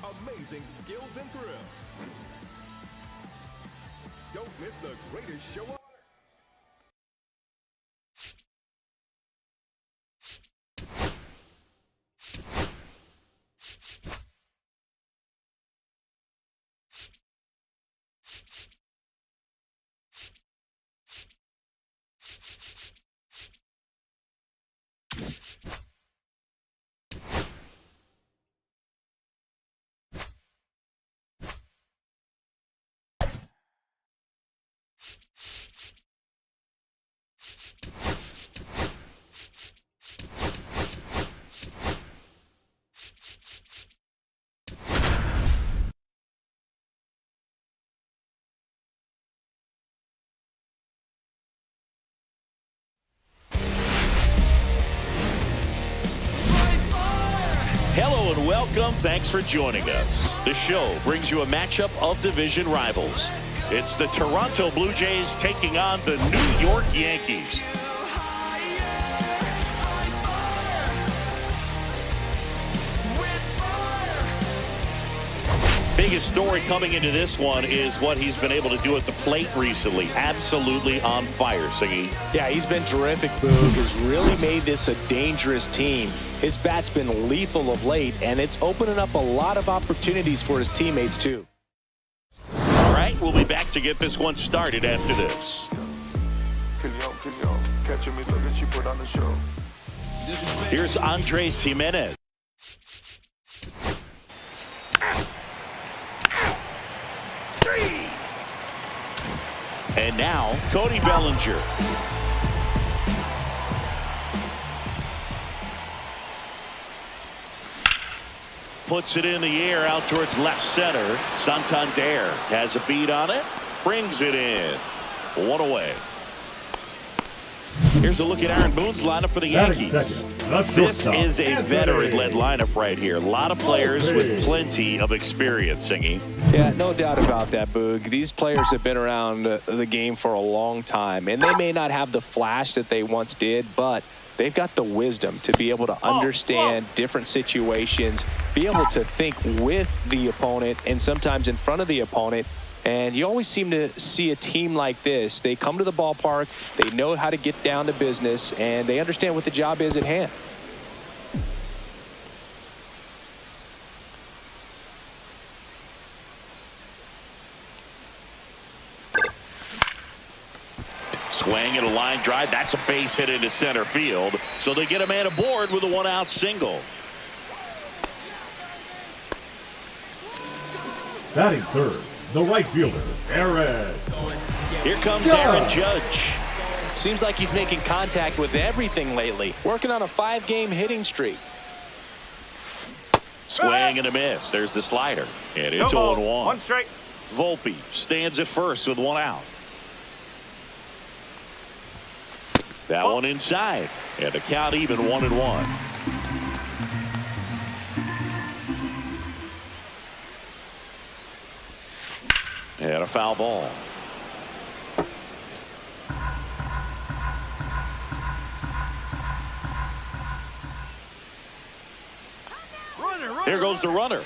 amazing skills and thrills. Don't miss the greatest show on earth. Hello and welcome. Thanks for joining us. The show brings you a matchup of division rivals. It's the Toronto Blue Jays taking on the New York Yankees. Biggest story coming into this one is what he's been able to do at the plate recently. Absolutely on fire, Singy. Yeah, he's been terrific, Boog. Has really made this a dangerous team. His bat's been lethal of late, and it's opening up a lot of opportunities for his teammates, too. All right, we'll be back to get this one started after this. Here's Andres Jimenez. And now, Cody Bellinger. Puts it in the air out towards left center. Santander has a beat on it. Brings it in. One away. Here's a look at Aaron Boone's lineup for the Yankees. This is a veteran-led lineup right here. A lot of players with plenty of experience, Singy. Yeah, no doubt about that, Boog. These players have been around the game for a long time, and they may not have the flash that they once did, but they've got the wisdom to be able to understand different situations, be able to think with the opponent and sometimes in front of the opponent. And you always seem to see a team like this. They come to the ballpark, they know how to get down to business, and they understand what the job is at hand. Swing and a line drive. That's a base hit into center field. So they get a man aboard with a one-out single. Batting third, the right fielder, Aaron. Here comes Aaron Judge. Seems like he's making contact with everything lately. Working on a 5-game hitting streak. Swing and a miss. There's the slider. And it's 0-1. One strike. Volpe stands at first with one out. That one inside. And the count even 1-1. And a foul ball. Here goes the runner.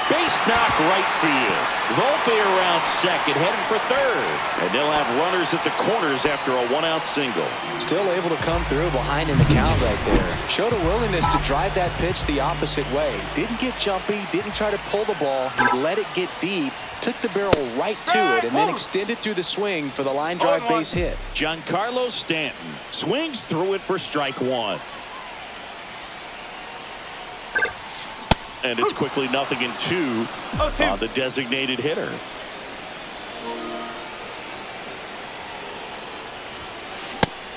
Base knock right field. Volpe around second, heading for third. And they'll have runners at the corners after a one-out single. Still able to come through behind in the count right there. Showed a willingness to drive that pitch the opposite way. Didn't get jumpy, didn't try to pull the ball. He let it get deep, took the barrel right to it, and then extended through the swing for the line drive base hit. Giancarlo Stanton swings through it for strike one. And it's quickly 0-2 on the designated hitter.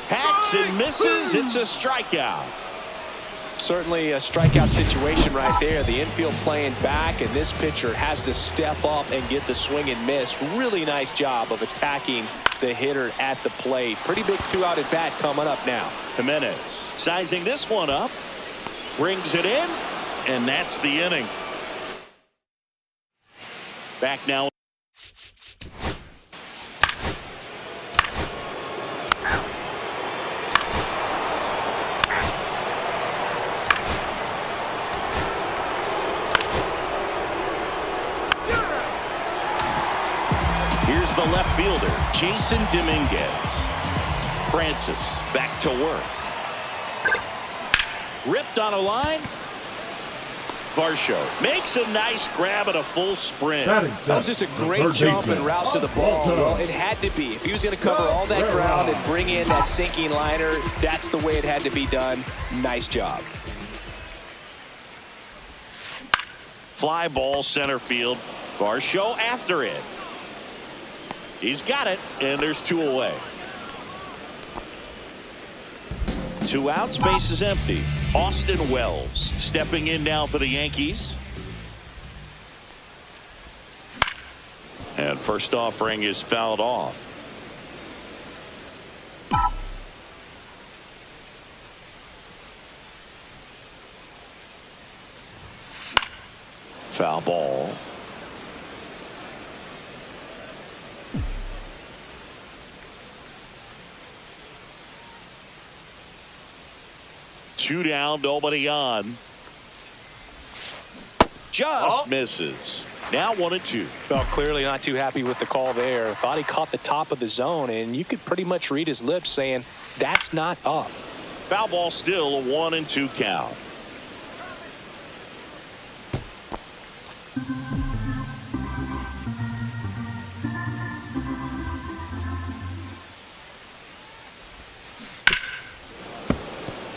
Hacks and misses. It's a strikeout. Certainly a strikeout situation right there. The infield playing back, and this pitcher has to step up and get the swing and miss. Really nice job of attacking the hitter at the plate. Pretty big 2-out at bat coming up now. Jimenez sizing this one up. Brings it in. And that's the inning. Back now. is the left fielder, Jason Dominguez. Francis back to work. Ripped on a line. Varsho makes a nice grab at a full sprint. That was just a great jump and route to the ball. Well, it had to be. If he was going to cover all that ground and bring in that sinking liner, that's the way it had to be done. Nice job. Fly ball center field. Varsho after it. He's got it, and there's 2 away. 2 outs, base is empty. Austin Wells stepping in now for the Yankees. And first offering is fouled off. Foul ball. Two down, nobody on. Just misses. Now 1-2. Well, clearly not too happy with the call there. Thought he caught the top of the zone, and you could pretty much read his lips saying, that's not up. Foul ball still, a 1-2 count.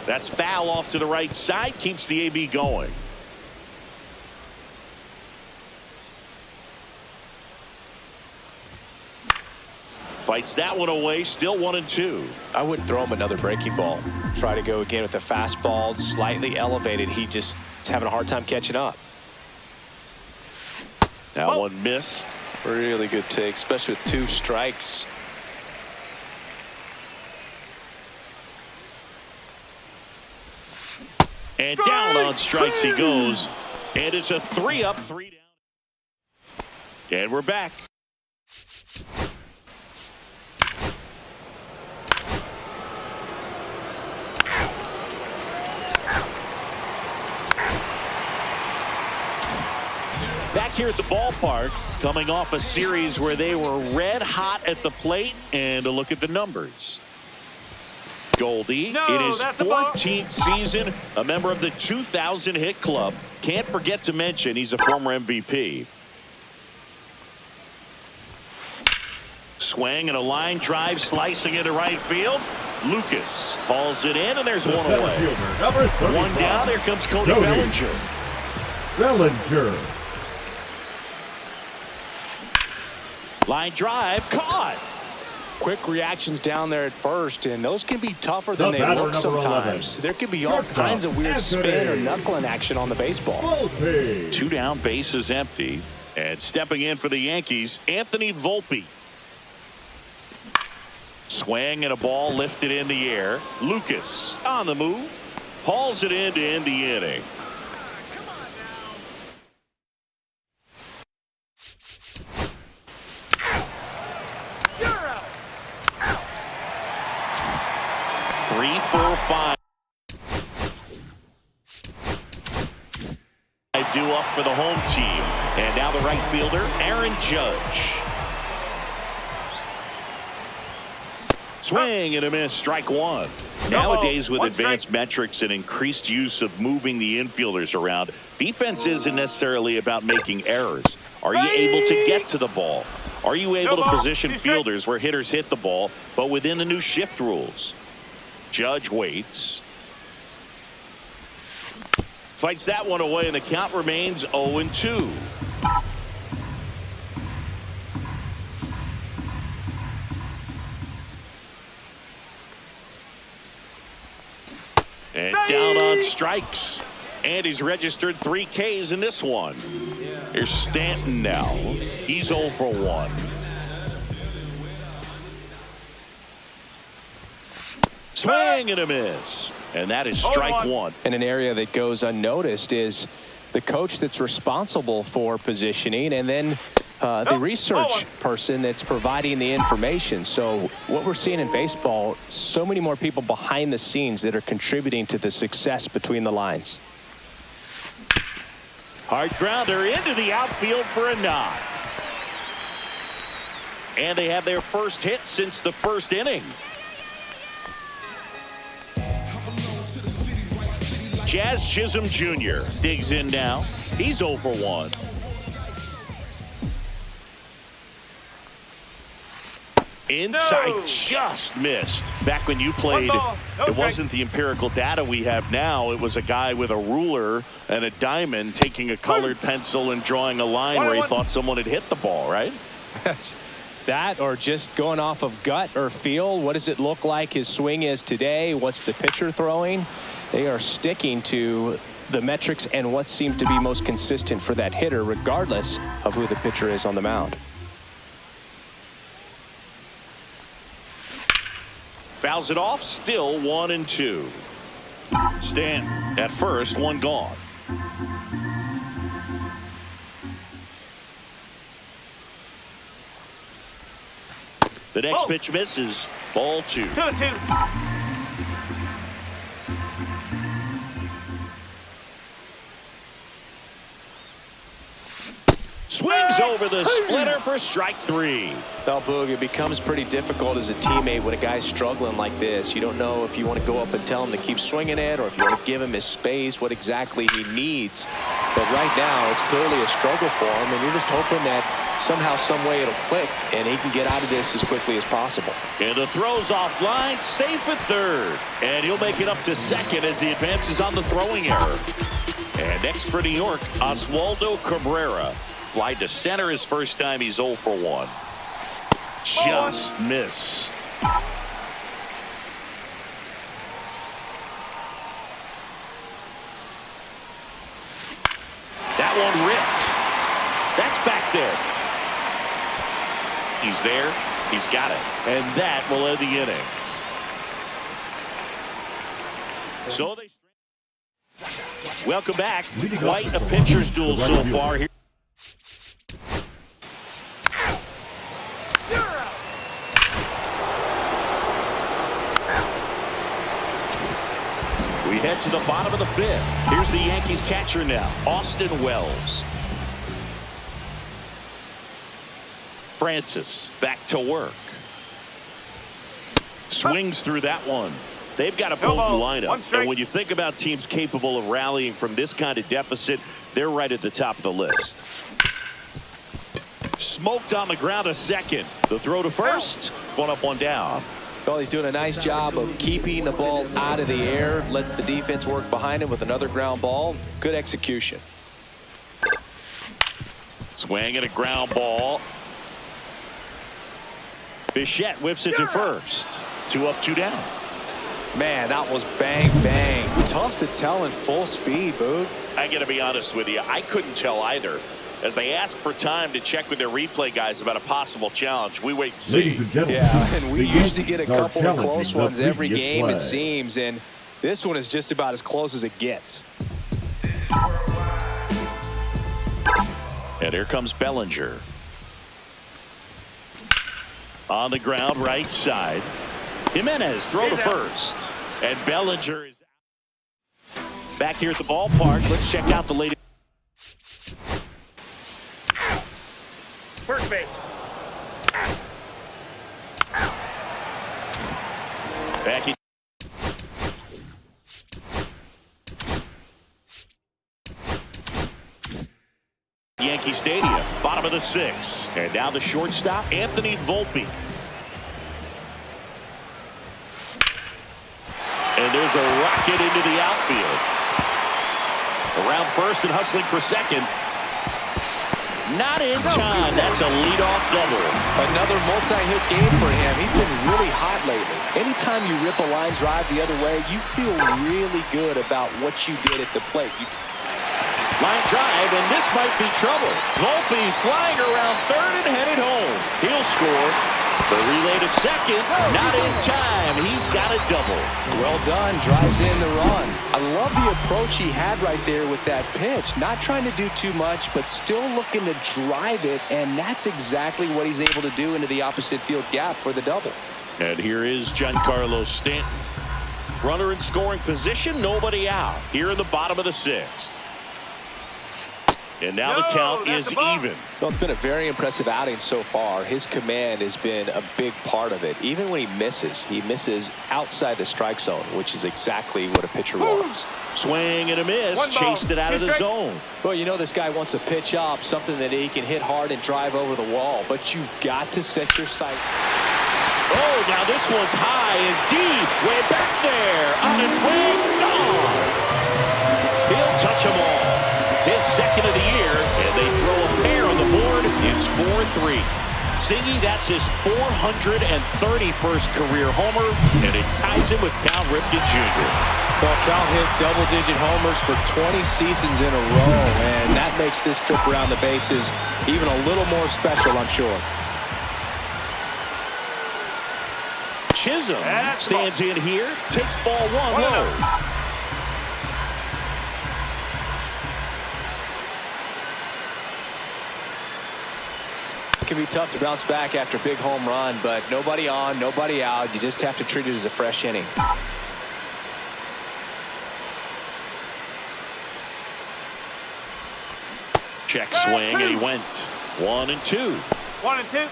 That's foul off to the right side, keeps the AB going. Fights that one away, still 1-2. I wouldn't throw him another breaking ball. Try to go again with the fastball, slightly elevated. He just is having a hard time catching up. That one missed. Really good take, especially with 2 strikes. And down on strikes he goes. And it's a 3-up, 3 down. And we're back. Back here at the ballpark, coming off a series where they were red hot at the plate, and a look at the numbers. Goldie in his 14th season, a member of the 2,000 hit club. Can't forget to mention he's a former MVP. Swing and a line drive slicing into right field. Lucas hauls it in, and there's one away. One down. Here comes Cody Bellinger. Line drive caught. Quick reactions down there at first, and those can be tougher than they look sometimes. There could be all kinds of weird spin or knuckling action on the baseball. 2 down, base is empty. And stepping in for the Yankees, Anthony Volpe. Swing and a ball lifted in the air. Lucas on the move. Hauls it in to end the inning. Three, 4, 5. Due up for the home team. And now the right fielder, Aaron Judge. Swing and a miss, strike 1. Nowadays, with advanced metrics and increased use of moving the infielders around, defense isn't necessarily about making errors. Are you able to get to the ball? Are you able to position fielders where hitters hit the ball, but within the new shift rules? Judge waits. Fights that one away, and the count remains 0-2. And down on strikes. And he's registered 3 Ks in this one. Here's Stanton now. He's 0 for 1. Swing and a miss. And that is strike 1. And an area that goes unnoticed is the coach that's responsible for positioning, and then the research person that's providing the information. So what we're seeing in baseball, so many more people behind the scenes that are contributing to the success between the lines. Hard grounder into the outfield for a knock. And they have their first hit since the first inning. Jazz Chisholm Jr. digs in now. He's 0 for 1. Inside, just missed. Back when you played, it wasn't the empirical data we have now. It was a guy with a ruler and a diamond taking a colored pencil and drawing a line where he thought someone had hit the ball, right? That, or just going off of gut or feel. What does it look like his swing is today? What's the pitcher throwing? They are sticking to the metrics and what seems to be most consistent for that hitter, regardless of who the pitcher is on the mound. Fouls it off, still 1-2. Stanton at first, one gone. The next pitch misses. Ball 2. 2-2. Swings over the splitter for strike 3. Well, Boog, it becomes pretty difficult as a teammate when a guy's struggling like this. You don't know if you want to go up and tell him to keep swinging it or if you want to give him his space, what exactly he needs. But right now, it's clearly a struggle for him, and you're just hoping that somehow, some way it'll click, and he can get out of this as quickly as possible. And the throw's offline, safe at third. And he'll make it up to second as he advances on the throwing error. And next for New York, Oswaldo Cabrera. Fly to center his first time. He's 0 for 1. Just missed. That one ripped. That's back there. He's there. He's got it. And that will end the inning. So they... Welcome back. Quite a pitcher's duel so far here. We head to the bottom of the 5th. Here's the Yankees catcher now, Austin Wells. Francis back to work. Swings through that one. They've got a potent lineup. And when you think about teams capable of rallying from this kind of deficit, they're right at the top of the list. Smoked on the ground to second. The throw to first. One up, one down. Well, he's doing a nice job of keeping the ball out of the air. Lets the defense work behind him with another ground ball. Good execution. Swing and a ground ball. Bichette whips it to first. 2 up, 2 down. Man, that was bang, bang. Tough to tell in full speed, Boog. I got to be honest with you. I couldn't tell either. As they ask for time to check with their replay guys about a possible challenge, we wait and see. Ladies and gentlemen, yeah, and we usually get a are couple of close challenging ones the every previous game, play. it seems, and this one is just about as close as it gets. And here comes Bellinger. On the ground, right side. Jimenez throw to first. And Bellinger is back here at the ballpark. Let's check out the latest. First base. Back in. Yankee Stadium, bottom of the 6th. And now the shortstop, Anthony Volpe. And there's a rocket into the outfield. Around first and hustling for second. Not in time. That's a leadoff double. Another multi-hit game for him. He's been really hot lately. Anytime you rip a line drive the other way, you feel really good about what you did at the plate. Line drive, and this might be trouble. Volpe flying around third and headed home. He'll score. The relay to second, not in time. He's got a double. Well done, drives in the run. I love the approach he had right there with that pitch. Not trying to do too much, but still looking to drive it, and that's exactly what he's able to do into the opposite field gap for the double. And here is Giancarlo Stanton. Runner in scoring position, nobody out. Here in the bottom of the 6th. And now the count is even. Well, it's been a very impressive outing so far. His command has been a big part of it. Even when he misses outside the strike zone, which is exactly what a pitcher wants. Swing and a miss. Chased it out of the zone. Well, you know this guy wants a pitch up, something that he can hit hard and drive over the wall. But you've got to set your sight. Oh, now this one's high and deep. Way back there. On its way. Gone. He'll touch them all. His second of the year, and they throw a pair on the board. It's 4-3. Singy, that's his 431st career homer, and it ties him with Cal Ripken Jr. Well, Cal hit double-digit homers for 20 seasons in a row, and that makes this trip around the bases even a little more special, I'm sure. Chisholm stands in here, takes ball one low. It can be tough to bounce back after a big home run, but nobody on, nobody out. You just have to treat it as a fresh inning. Check swing, and he went 1-2. 1-2.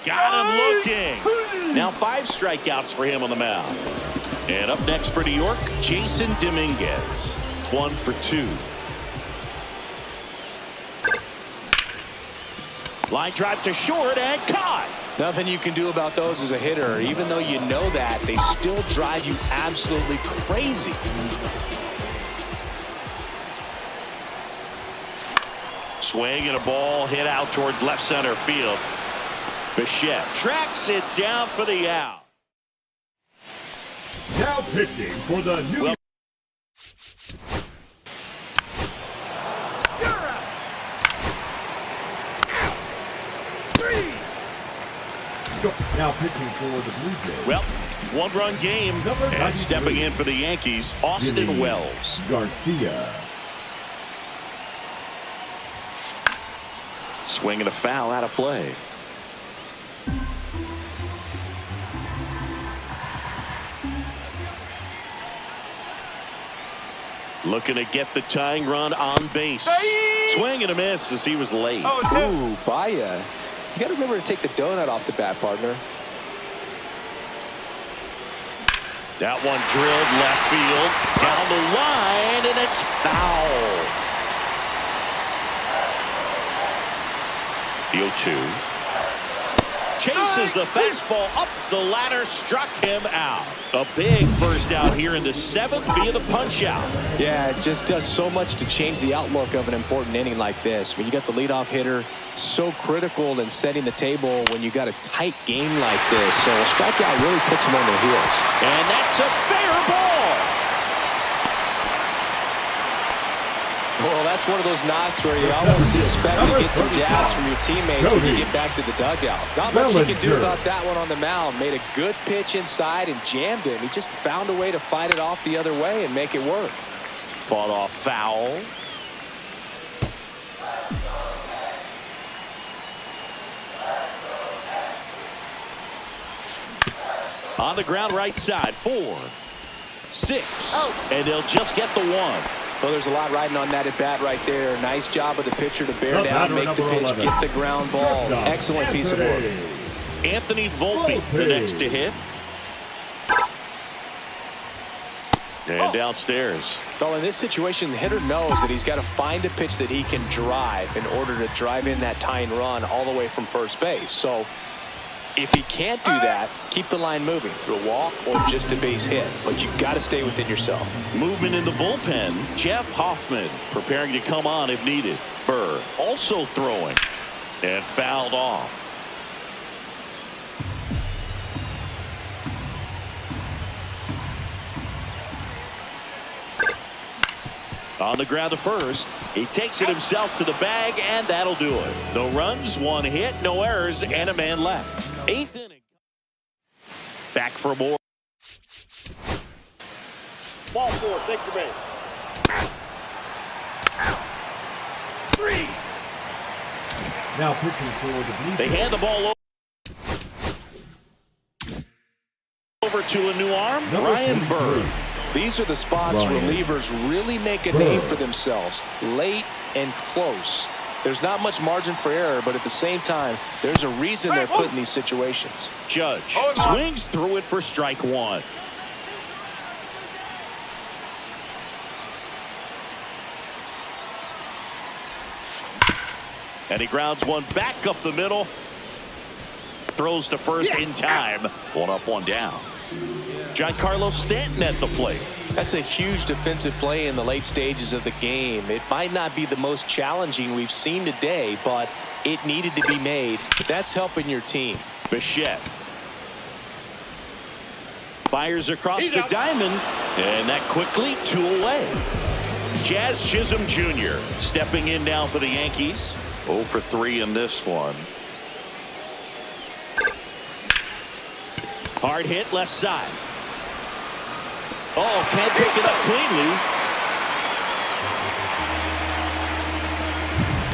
Got him looking. Now 5 strikeouts for him on the mound. And up next for New York, Jason Dominguez. 1 for 2. Line drive to short and caught. Nothing you can do about those as a hitter. Even though you know that, they still drive you absolutely crazy. Swing and a ball hit out towards left center field. Bichette tracks it down for the out. Now pitching for the New York. Now pitching for the Blue Jays. Well, 1-run game, and stepping in for the Yankees, Austin Wells. Garcia. Swing and a foul out of play. Looking to get the tying run on base. Swing and a miss as he was late. Ooh, Baya. You got to remember to take the donut off the bat, partner. That one drilled left field. Down the line, and it's foul. The 0-2. Chases the fastball up the ladder, struck him out. A big first out here in the 7th via the punch out. Yeah, it just does so much to change the outlook of an important inning like this. When you got the leadoff hitter, so critical in setting the table when you got a tight game like this. So a strikeout really puts him on their heels. And that's a fair ball. Well, that's one of those knocks where you almost expect to get some jabs from your teammates when you get back to the dugout. Not much he can do about that one on the mound. Made a good pitch inside and jammed him. He just found a way to fight it off the other way and make it work. Fought off foul. On the ground right side, 4, 6, and they'll just get the 1. Well, there's a lot riding on that at bat right there. Nice job of the pitcher to bear down, make the pitch, 11. Get the ground ball. Excellent piece of work. Anthony Volpe, the next to hit. And downstairs. Well, in this situation, the hitter knows that he's got to find a pitch that he can drive in order to drive in that tying run all the way from first base. So if he can't do that, keep the line moving through a walk or just a base hit. But you've got to stay within yourself. Movement in the bullpen. Jeff Hoffman preparing to come on if needed. Burr also throwing and fouled off. On the ground to first. He takes it himself to the bag, and that'll do it. No runs, 1 hit, no errors, and a man left. 8th inning. Back for more. Ball 4, take your man. 3. Now pitching for the Blue Jays. They hand the ball over over to a new arm, Number Ryan 23. Bird. These are the spots Ryan relievers really make a Bird. name for themselves. Late and close. There's not much margin for error, but at the same time, there's a reason they're put in these situations. Judge Oh, no. swings through it for strike one. And he grounds one back up the middle. Throws to first in time. One up, one down. Giancarlo Stanton at the plate. That's a huge defensive play in the late stages of the game. It might not be the most challenging we've seen today, but it needed to be made. That's helping your team. Bichette fires across He's the out. diamond, and that quickly 2 away. Jazz Chisholm Jr. stepping in now for the Yankees. 0 for 3 in this one. Hard hit left side. Oh, can't pick it up cleanly.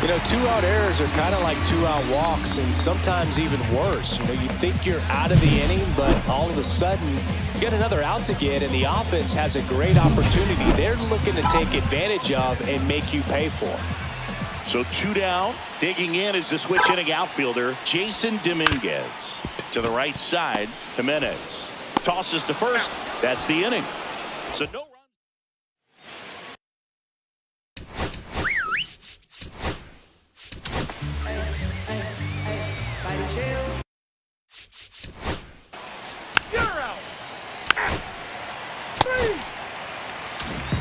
You know, 2-out errors are kind of like 2-out walks, and sometimes even worse. You know, you think you're out of the inning, but all of a sudden, you get another out to get, and the offense has a great opportunity they're looking to take advantage of and make you pay for. So 2 down. Digging in is the switch hitting outfielder, Jason Dominguez. To the right side, Jimenez tosses to first. That's the inning. So no run.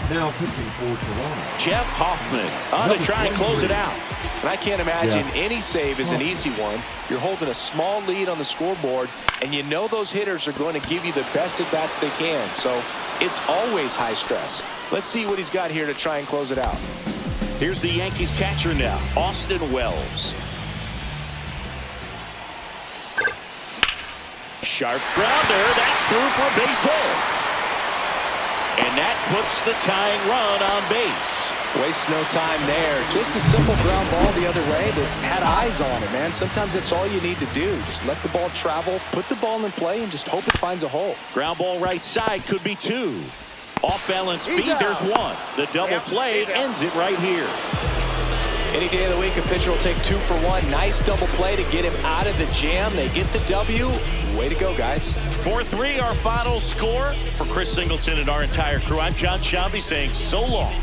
Now pitching for Toronto. Jeff Hoffman on to try and close it out. And I can't imagine Yeah. any save is an easy one. You're holding a small lead on the scoreboard, and you know those hitters are going to give you the best at-bats they can. So it's always high stress. Let's see what he's got here to try and close it out. Here's the Yankees catcher now, Austin Wells. Sharp grounder. That's through for a base hit. And that puts the tying run on base. Waste no time there. Just a simple ground ball the other way that had eyes on it, man. Sometimes that's all you need to do. Just let the ball travel, put the ball in play, and just hope it finds a hole. Ground ball right side could be 2. Off balance speed, there's 1. The double play ends it right here. Any day of the week, a pitcher will take 2 for 1. Nice double play to get him out of the jam. They get the W. Way to go, guys. 4-3 our final score. For Chris Singleton and our entire crew, I'm John Shelby saying so long.